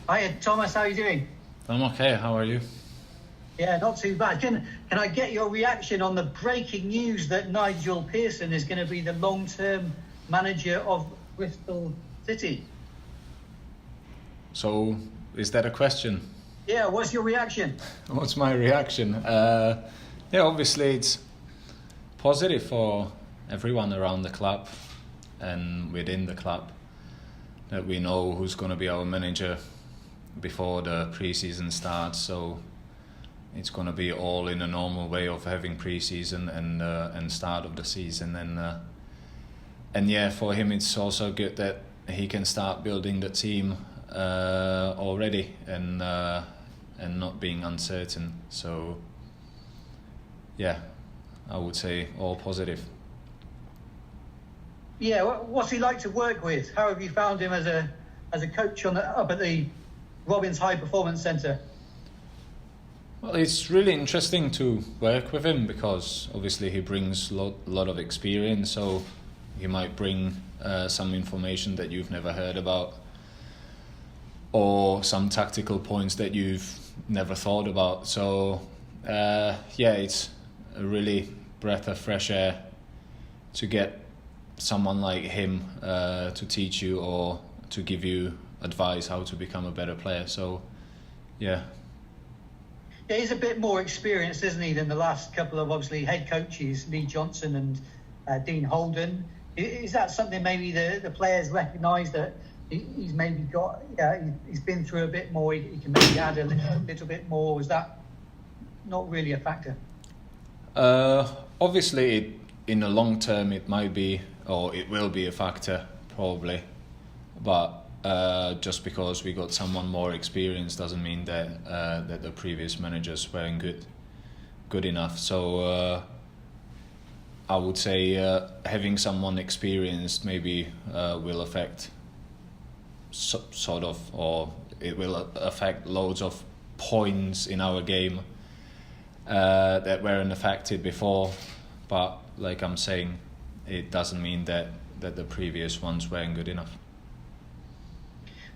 Hi, Thomas. How are you doing? I'm okay. How are you? Yeah, not too bad. Can I get your reaction on the breaking news that Nigel Pearson is going to be the long-term manager of Bristol City? So, is that a question? Yeah, what's your reaction? What's my reaction? Obviously it's positive for everyone around the club and within the club that we know who's going to be our manager before the pre-season starts. So it's going to be all in a normal way of having pre-season and start of the season. And yeah, for him it's also good that he can start building the team already and not being uncertain. So yeah, I would say all positive. Yeah, what's he like to work with? How have you found him as a coach up at the Robins High Performance Centre? Well, it's really interesting to work with him because obviously he brings a lot of experience, so he might bring some information that you've never heard about or some tactical points that you've never thought about. So it's a really breath of fresh air to get someone like him to teach you or to give you advice how to become a better player. So yeah, he's a bit more experienced, isn't he, than the last couple of obviously head coaches, Lee Johnson and Dean Holden. Is that something maybe the players recognise, that he's maybe got, he's been through a bit more, he can maybe add a little bit more? Is that not really a factor? Obviously, in the long term, it might be, or it will be a factor, probably. But just because we got someone more experienced doesn't mean that that the previous managers weren't good enough. So I would say having someone experienced maybe will affect sort of, or it will affect loads of points in our game that weren't affected before. But like I'm saying, it doesn't mean that the previous ones weren't good enough.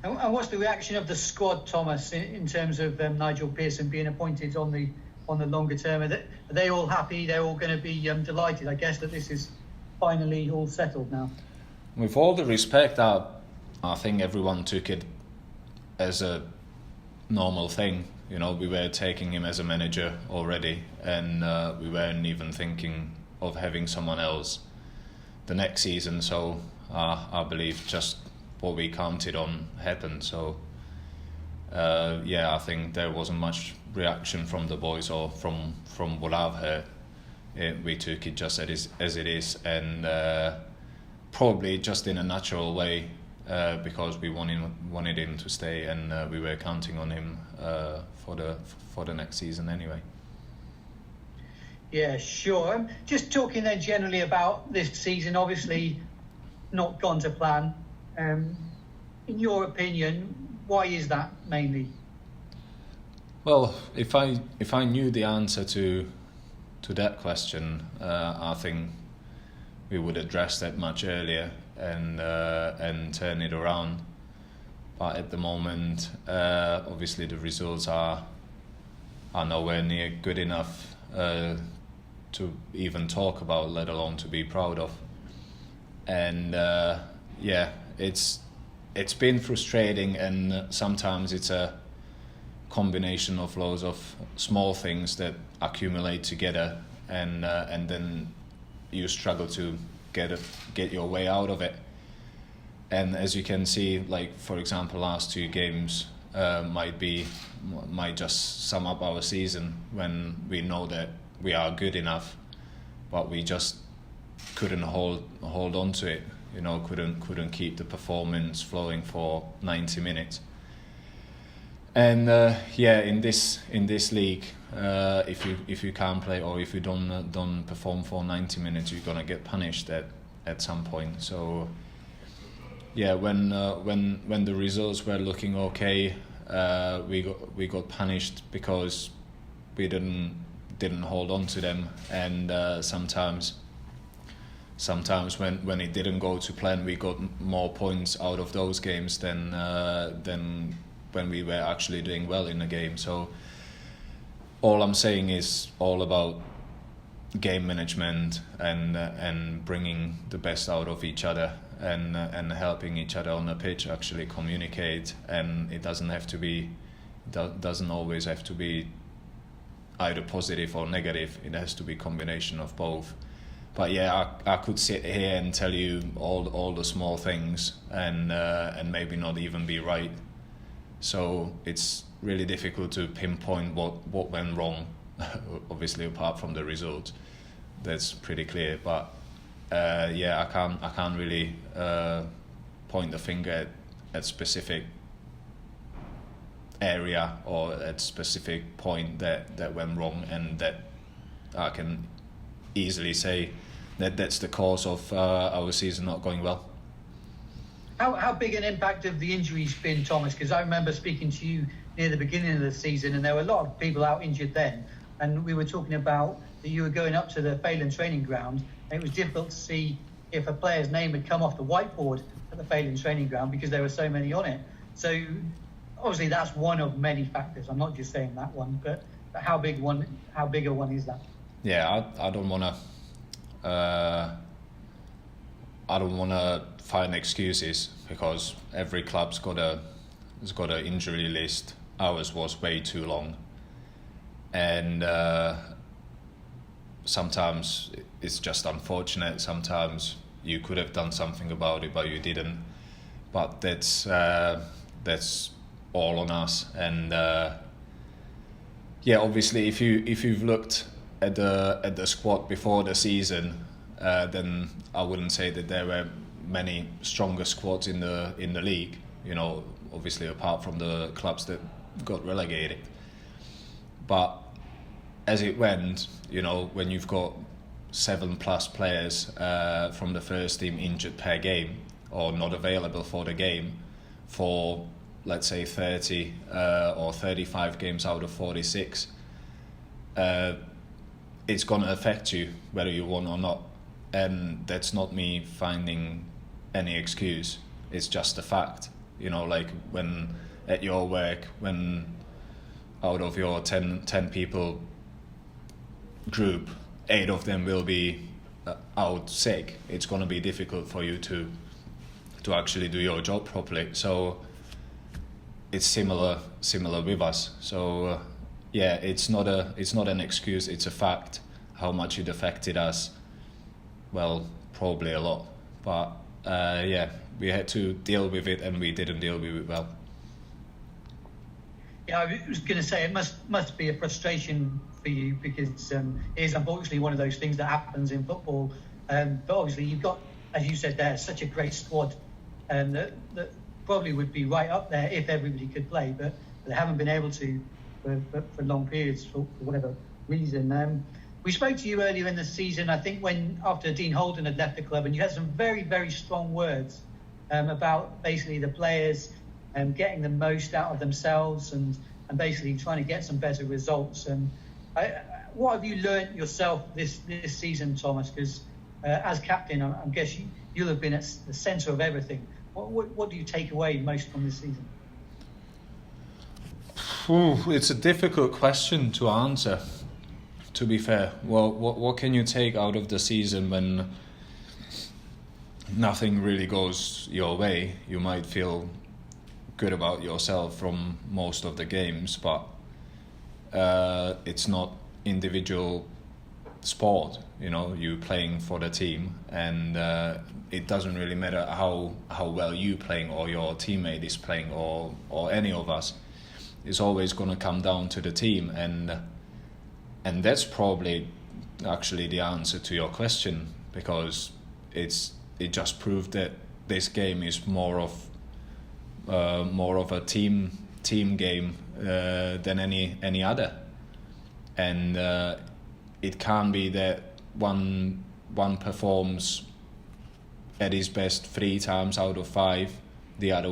And what's the reaction of the squad, Thomas, in terms of Nigel Pearson being appointed on the longer term? Are they all happy? They're all going to be delighted, I guess, that this is finally all settled now. With all the respect, I think everyone took it as a normal thing. You know, we were taking him as a manager already, and we weren't even thinking of having someone else the next season. So I believe just what we counted on happened. So I think there wasn't much reaction from the boys or from what I've heard. We took it just as it is, and probably just in a natural way because we wanted him to stay, and we were counting on him for the next season anyway. Yeah, sure. Just talking then generally about this season, obviously not gone to plan. In your opinion, why is that mainly? Well, if I knew the answer to that question, I think we would address that much earlier and turn it around. But at the moment, obviously the results are nowhere near good enough to even talk about, let alone to be proud of. And it's been frustrating, and sometimes it's a combination of loads of small things that accumulate together, and then you struggle to get your way out of it. And as you can see, like for example, last two games might just sum up our season, when we know that we are good enough, but we just couldn't hold on to it. You know, couldn't keep the performance flowing for 90 minutes. And in this league, if you can't play, or if you don't perform for 90 minutes, you're gonna get punished at some point. So yeah, when the results were looking okay, we got punished because we didn't hold on to them, and sometimes when it didn't go to plan, we got more points out of those games than when we were actually doing well in the game. So all I'm saying is all about game management and bringing the best out of each other and helping each other on the pitch actually communicate. And it doesn't always have to be either positive or negative. It has to be a combination of both. But yeah, I could sit here and tell you all the small things and maybe not even be right. So it's really difficult to pinpoint what went wrong. Obviously, apart from the result, that's pretty clear. But I can't really point the finger at specific area or at specific point that went wrong, and that I can easily say that that's the cause of our season not going well. How big an impact have the injuries been, Thomas? Because I remember speaking to you near the beginning of the season, and there were a lot of people out injured then, and we were talking about that you were going up to the Phelan training ground, and it was difficult to see if a player's name had come off the whiteboard at the Phelan training ground because there were so many on it. So obviously that's one of many factors. I'm not just saying that one, but how big a one is that? Yeah, I don't want to find excuses, because every club's got an injury list. Ours was way too long, and sometimes it's just unfortunate. Sometimes you could have done something about it, but you didn't. But that's all on us. And obviously, if you've looked at the squad before the season, then I wouldn't say that there were many stronger squads in the league. You know, obviously apart from the clubs that got relegated. But as it went, you know, when you've got 7+ players from the first team injured per game or not available for the game for, let's say, 30 or 35 games out of 46, it's going to affect you whether you want or not. And that's not me finding any excuse. It's just a fact. You know, like when at your work, when out of your 10 people group, 8 of them will be out sick, it's going to be difficult for you to actually do your job properly. So it's similar with us. So it's not an excuse, it's a fact. How much it affected us, well, probably a lot. But we had to deal with it, and we didn't deal with it well. Yeah, I was going to say it must be a frustration for you, because it is unfortunately one of those things that happens in football. But obviously you've got, as you said there, such a great squad that probably would be right up there if everybody could play, but they haven't been able to for long periods for whatever reason. We spoke to you earlier in the season, I think after Dean Holden had left the club, and you had some very, very strong words about basically the players getting the most out of themselves and basically trying to get some better results. And what have you learnt yourself this season, Thomas? Because as captain, I guess you'll have been at the centre of everything. What do you take away most from this season? It's a difficult question to answer, to be fair. Well, what can you take out of the season when nothing really goes your way? You might feel good about yourself from most of the games, but it's not individual sport. You know, you're playing for the team, and it doesn't really matter how well you playing or your teammate is playing or any of us. It's always going to come down to the team, and that's probably actually the answer to your question, because it just proved that this game is more of a team game than any other, and it can't be that one performs at his best 3 times out of 5, the other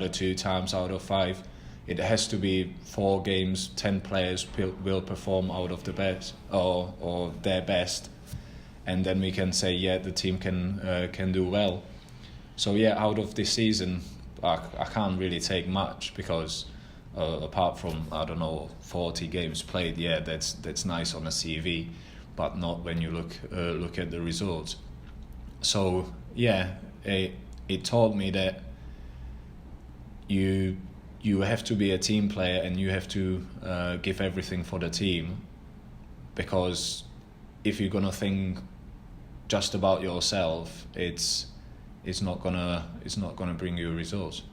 2 times out of 5. It has to be 4 games, 10 players will perform out of the best or their best, and then we can say the team can do well. So out of this season, I can't really take much because apart from, I don't know, 40 games played, yeah, that's nice on a CV, but not when you look at the results. So yeah, it taught me that you have to be a team player and you have to give everything for the team, because if you're gonna think just about yourself, it's not gonna bring you results.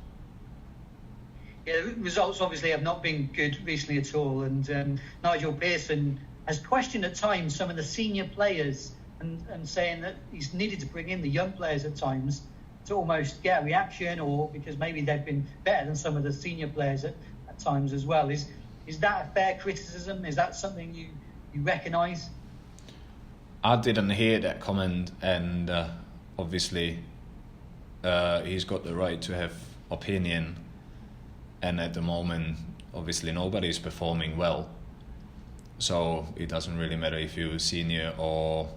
Yeah, the results obviously have not been good recently at all, and Nigel Pearson has questioned at times some of the senior players and saying that he's needed to bring in the young players at times to almost get a reaction, or because maybe they've been better than some of the senior players at times as well. Is that a fair criticism? Is that something you recognise? I didn't hear that comment, and obviously he's got the right to have opinion, and at the moment obviously nobody's performing well, so it doesn't really matter if you're a senior or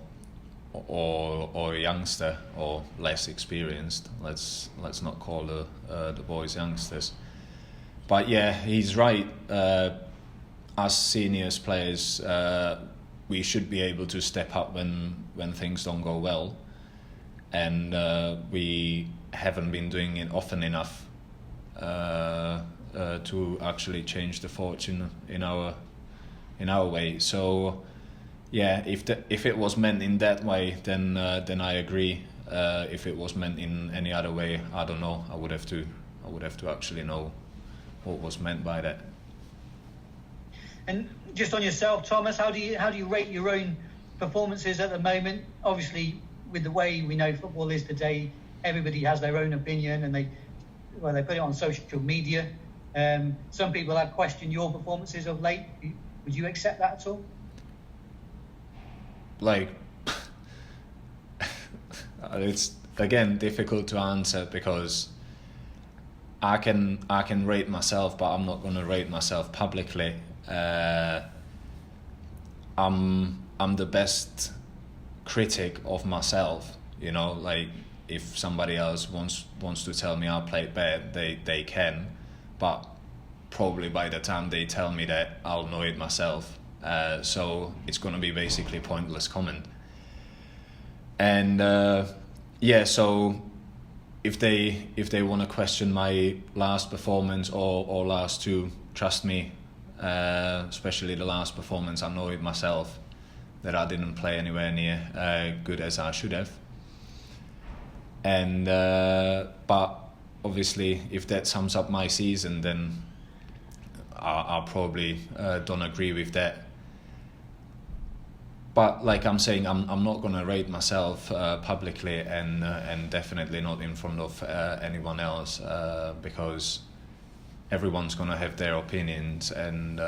a youngster or less experienced. Let's not call the boys youngsters. But yeah, he's right. Us seniors players, we should be able to step up when things don't go well, and we haven't been doing it often enough to actually change the fortune in our way. So yeah, if it was meant in that way, then I agree. If it was meant in any other way, I don't know. I would have to actually know what was meant by that. And just on yourself, Thomas, how do you rate your own performances at the moment? Obviously, with the way we know football is today, everybody has their own opinion, and they put it on social media. Some people have questioned your performances of late. Would you accept that at all? Like, it's again difficult to answer, because I can rate myself, but I'm not going to rate myself publicly. I'm the best critic of myself, you know. Like, if somebody else wants to tell me I played bad, they can, but probably by the time they tell me that, I'll know it myself. So it's going to be basically pointless comment. And yeah, so if they want to question my last performance or last two, trust me, especially the last performance, I know it myself that I didn't play anywhere near good as I should have. And but obviously, if that sums up my season, then I probably don't agree with that. But like I'm saying, I'm not going to rate myself publicly, and definitely not in front of anyone else, because everyone's going to have their opinions, and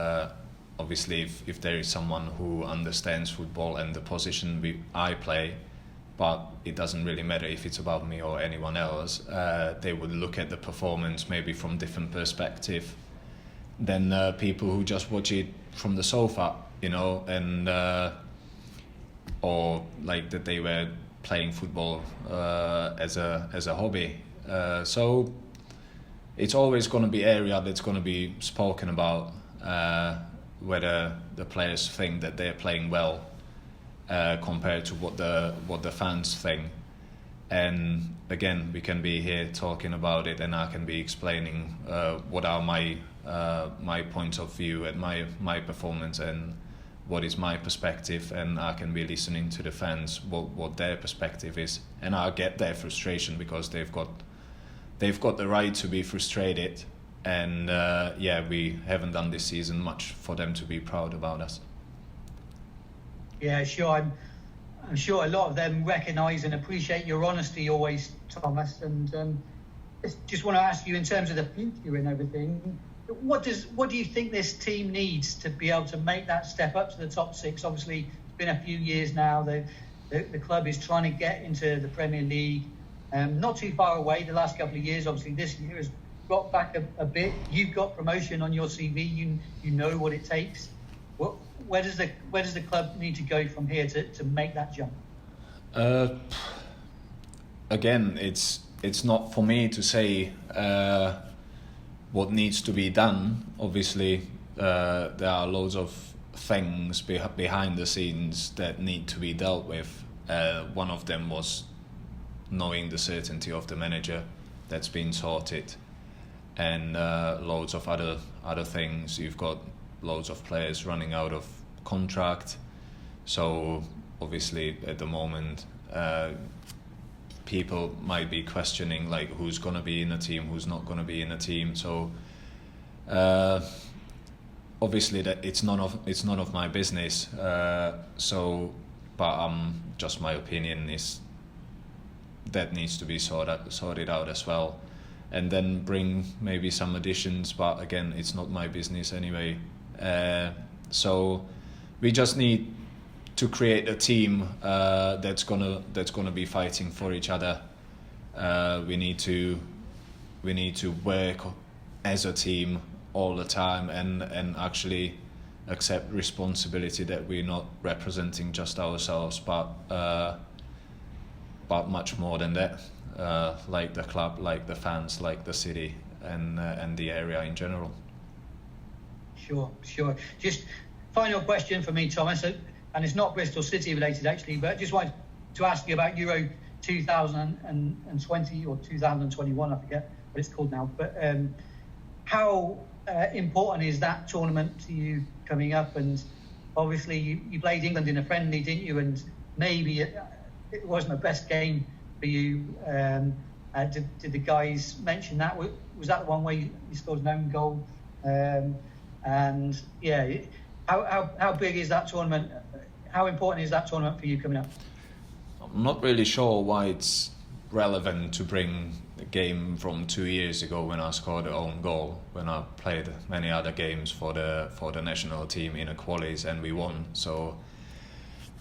obviously if there is someone who understands football and the position I play, but it doesn't really matter if it's about me or anyone else, they would look at the performance maybe from different perspective than people who just watch it from the sofa, you know, and or like that they were playing football as a hobby. So it's always going to be area that's going to be spoken about, whether the players think that they're playing well compared to what the fans think. And again, we can be here talking about it, and I can be explaining what are my points of view and my performance and what is my perspective, and I can be listening to the fans what their perspective is, and I get their frustration because they've got the right to be frustrated, and yeah, we haven't done this season much for them to be proud about us. Yeah, sure. I'm sure a lot of them recognise and appreciate your honesty always, Thomas. And just want to ask you, in terms of the future and everything, what do you think this team needs to be able to make that step up to the top six? Obviously, it's been a few years now. The club is trying to get into the Premier League. Not too far away the last couple of years. Obviously, this year has got back a bit. You've got promotion on your CV. You know what it takes. Where does the club need to go from here to make that jump? Again, it's it's not for me to say what needs to be done. Obviously, there are loads of things behind the scenes that need to be dealt with. One of them was knowing the certainty of the manager. That's been sorted, and loads of other things. You've got loads of players running out of contract, so obviously at the moment people might be questioning like who's going to be in the team, who's not going to be in the team. So obviously that it's none of my business. So, but just my opinion is that needs to be sorted out as well, and then bring maybe some additions. But again, it's not my business anyway. So we just need to create a team that's gonna be fighting for each other. We need to work as a team all the time and actually accept responsibility that we're not representing just ourselves, but much more than that, like the club, like the fans, like the city, and the area in general. Sure. Just final question for me, Thomas, and it's not Bristol City related actually, but I just wanted to ask you about Euro 2020 or 2021, I forget what it's called now, but how important is that tournament to you coming up? And obviously you played England in a friendly, didn't you? And maybe it wasn't the best game for you. Did the guys mention that? Was that the one where you scored an own goal? And yeah, how big is that tournament? How important is that tournament for you coming up? I'm not really sure why it's relevant to bring the game from 2 years ago when I scored an own goal, when I played many other games for the national team in a qualies and we won. So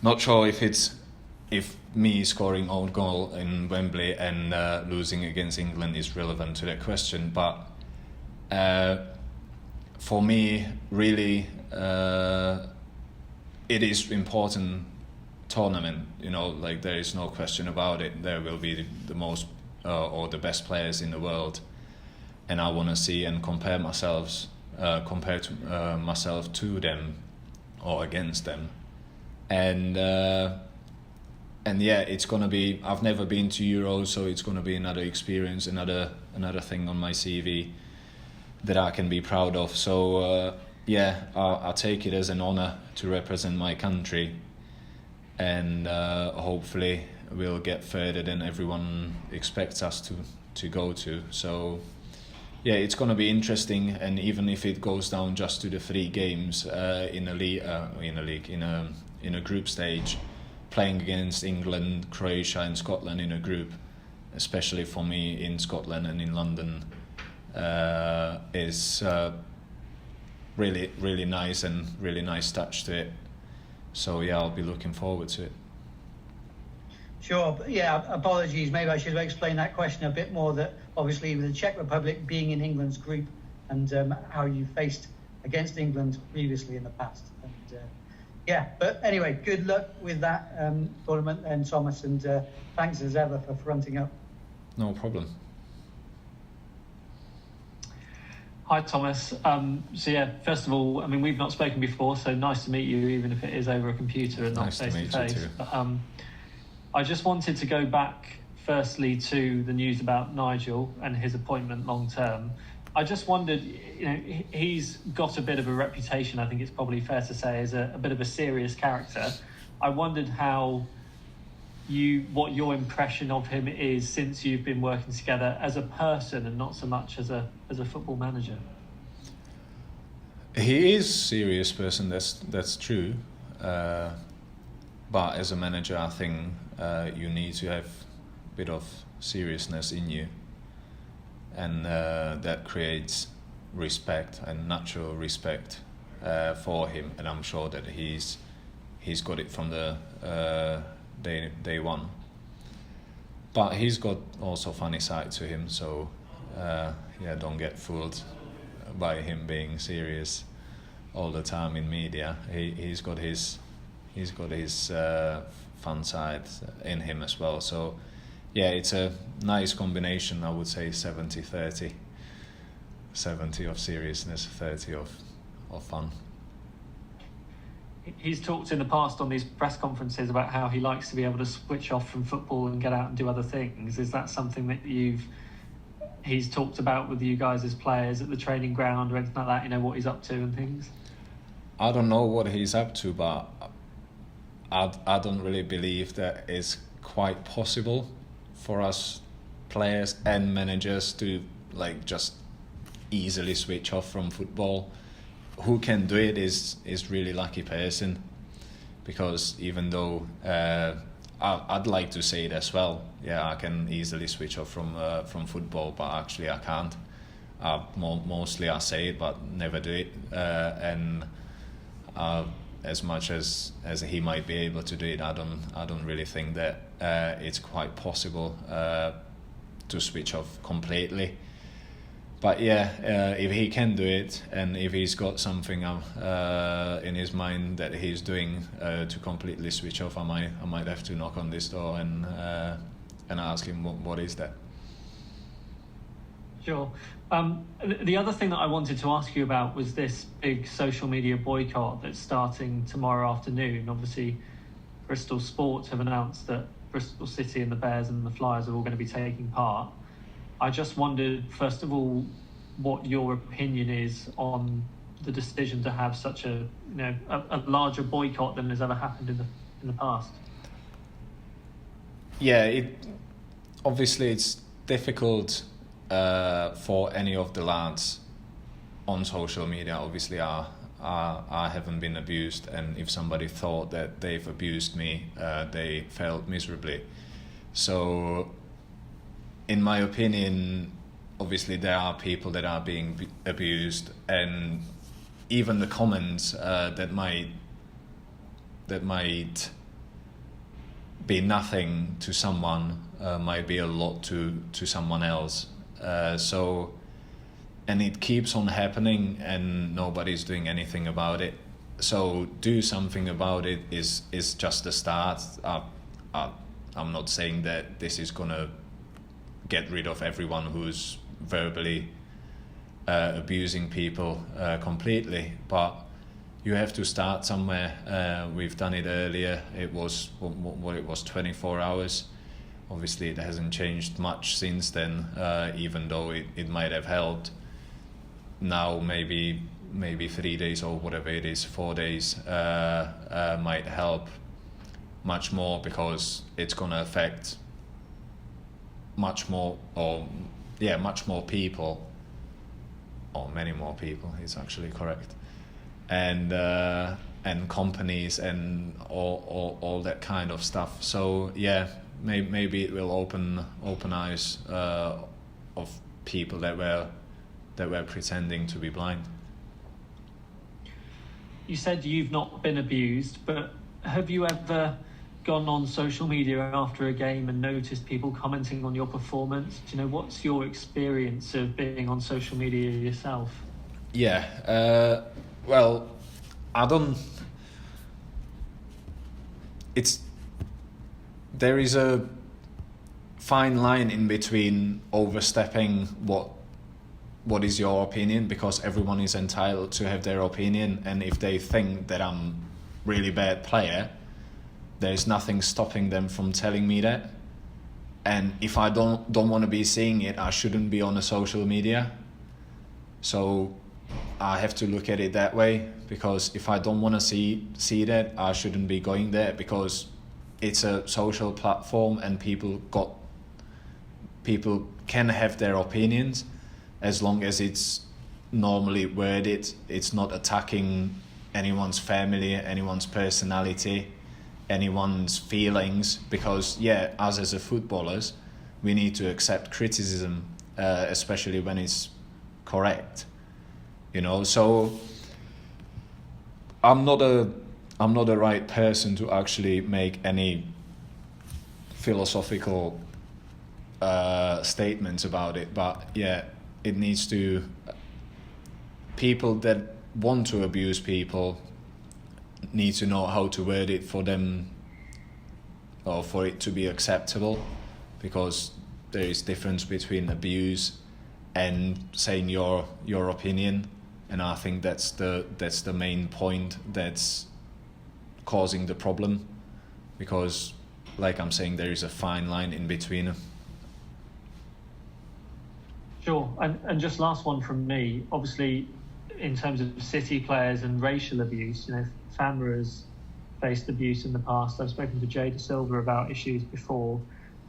not sure if me scoring own goal in Wembley and losing against England is relevant to that question, but for me, really, it is important tournament. Like there is no question about it. There will be the most or the best players in the world, and I want to see and compare myself to them or against them, and yeah, it's gonna be. I've never been to Euros, so it's gonna be another experience, another thing on my CV that I can be proud of. So yeah, I'll take it as an honour to represent my country, and hopefully we'll get further than everyone expects us to go to. So yeah, it's going to be interesting, and even if it goes down just to the 3 games in a group stage, playing against England, Croatia and Scotland in a group, especially for me in Scotland and in London, is really, really nice and really nice touch to it. So yeah, I'll be looking forward to it. Sure, yeah, apologies, maybe I should have explained that question a bit more, that obviously with the Czech Republic being in England's group and how you faced against England previously in the past. And yeah, but anyway, good luck with that tournament and Thomas, and thanks as ever for fronting up. No problem. Hi Thomas. So yeah, first of all, I mean, we've not spoken before, so nice to meet you, even if it is over a computer and not face to face. I just wanted to go back firstly to the news about Nigel and his appointment long term. I just wondered, he's got a bit of a reputation, I think it's probably fair to say, as a bit of a serious character. I wondered what your impression of him is since you've been working together as a person and not so much as a football manager. He is a serious person, that's true. But as a manager, I think you need to have a bit of seriousness in you, and that creates respect and natural respect for him. And I'm sure that he's got it from the day one. But he's got also funny side to him, so yeah, don't get fooled by him being serious all the time in media. He's got his fun side in him as well. So yeah, it's a nice combination. I would say 70-30. 70 of seriousness, 30 of fun. He's talked in the past on these press conferences about how he likes to be able to switch off from football and get out and do other things. Is that something that he's talked about with you guys as players at the training ground or anything like that? You know, what he's up to and things? I don't know what he's up to, but I don't really believe that it's quite possible for us players and managers to like just easily switch off from football. Who can do it is really lucky person, because even though I'd like to say it as well, yeah, I can easily switch off from football, but actually I can't. Mostly I say it, but never do it. And as much as he might be able to do it, I don't really think that it's quite possible to switch off completely. But yeah, if he can do it, and if he's got something in his mind that he's doing to completely switch off, I might have to knock on this door and ask him what is that. Sure. The other thing that I wanted to ask you about was this big social media boycott that's starting tomorrow afternoon. Obviously, Bristol Sport have announced that Bristol City and the Bears and the Flyers are all going to be taking part. I just wondered, first of all, what your opinion is on the decision to have such a larger boycott than has ever happened in the past. Yeah, obviously it's difficult for any of the lads on social media. Obviously, I haven't been abused, and if somebody thought that they've abused me, they failed miserably. So, in my opinion, obviously there are people that are being abused, and even the comments that might be nothing to someone might be a lot to someone else. So, and it keeps on happening, and nobody's doing anything about it. So, do something about it is just a start. I'm not saying that this is gonna get rid of everyone who's verbally abusing people completely, but you have to start somewhere. We've done it earlier. It was 24 hours. Obviously it hasn't changed much since then, even though it might have helped. Now maybe 3 days or whatever it is, 4 days might help much more, because it's going to affect much more people, or many more people is actually correct, and companies and all that kind of stuff. So yeah, maybe it will open eyes of people that were pretending to be blind. You said you've not been abused, but have you ever gone on social media after a game and noticed people commenting on your performance? Do you know, what's your experience of being on social media yourself? Yeah, well, there is a fine line in between overstepping what is your opinion, because everyone is entitled to have their opinion, and if they think that I'm really bad player, there's nothing stopping them from telling me that. And if I don't want to be seeing it, I shouldn't be on the social media. So I have to look at it that way, because if I don't want to see that, I shouldn't be going there, because it's a social platform and people can have their opinions as long as it's normally worded. It's not attacking anyone's family, anyone's personality, anyone's feelings, because us as a footballers, we need to accept criticism, especially when it's correct, so I'm not the right person to actually make any philosophical statements about it, but it needs to, people that want to abuse people need to know how to word it for them, or for it to be acceptable, because there is difference between abuse and saying your opinion, and I think that's the main point that's causing the problem, because like I'm saying, there is a fine line in between. Sure, and just last one from me. Obviously, in terms of City players and racial abuse, Famara has faced abuse in the past. I've spoken to Jay De Silva about issues before.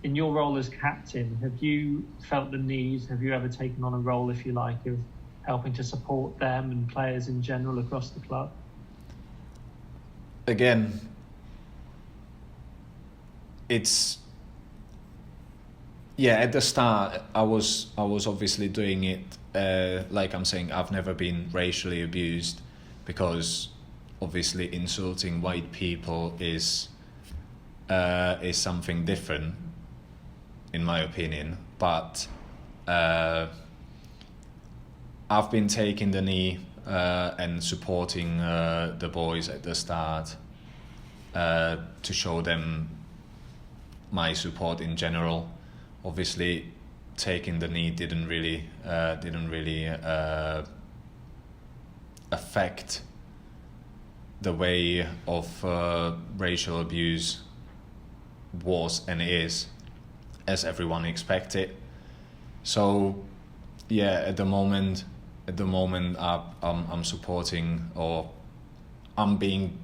In your role as captain, have you felt the need, have you ever taken on a role, if you like, of helping to support them and players in general across the club? Again, it's... Yeah, at the start, I was obviously doing it, like I'm saying, I've never been racially abused, because obviously insulting white people is something different, in my opinion. But I've been taking the knee and supporting the boys at the start to show them my support in general. Obviously, taking the knee didn't really affect the way of racial abuse was and is, as everyone expected. So, yeah, at the moment, I'm supporting, or I'm being.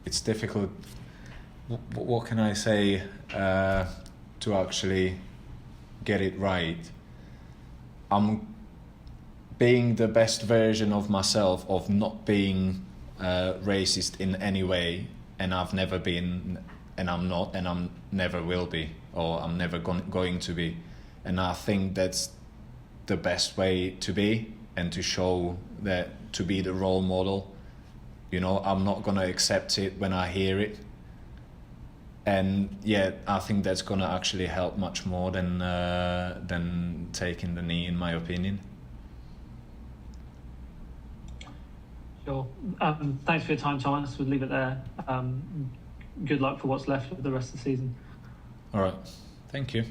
It's difficult. What can I say to actually get it right? I'm being the best version of myself, of not being racist in any way, and I've never been, and I'm not, and I'm never will be, or I'm never going to be. And I think that's the best way to be, and to show that, to be the role model. I'm not going to accept it when I hear it. And yeah, I think that's going to actually help much more than taking the knee, in my opinion. Sure. Thanks for your time, Thomas. We'll leave it there. Good luck for what's left of the rest of the season. All right. Thank you.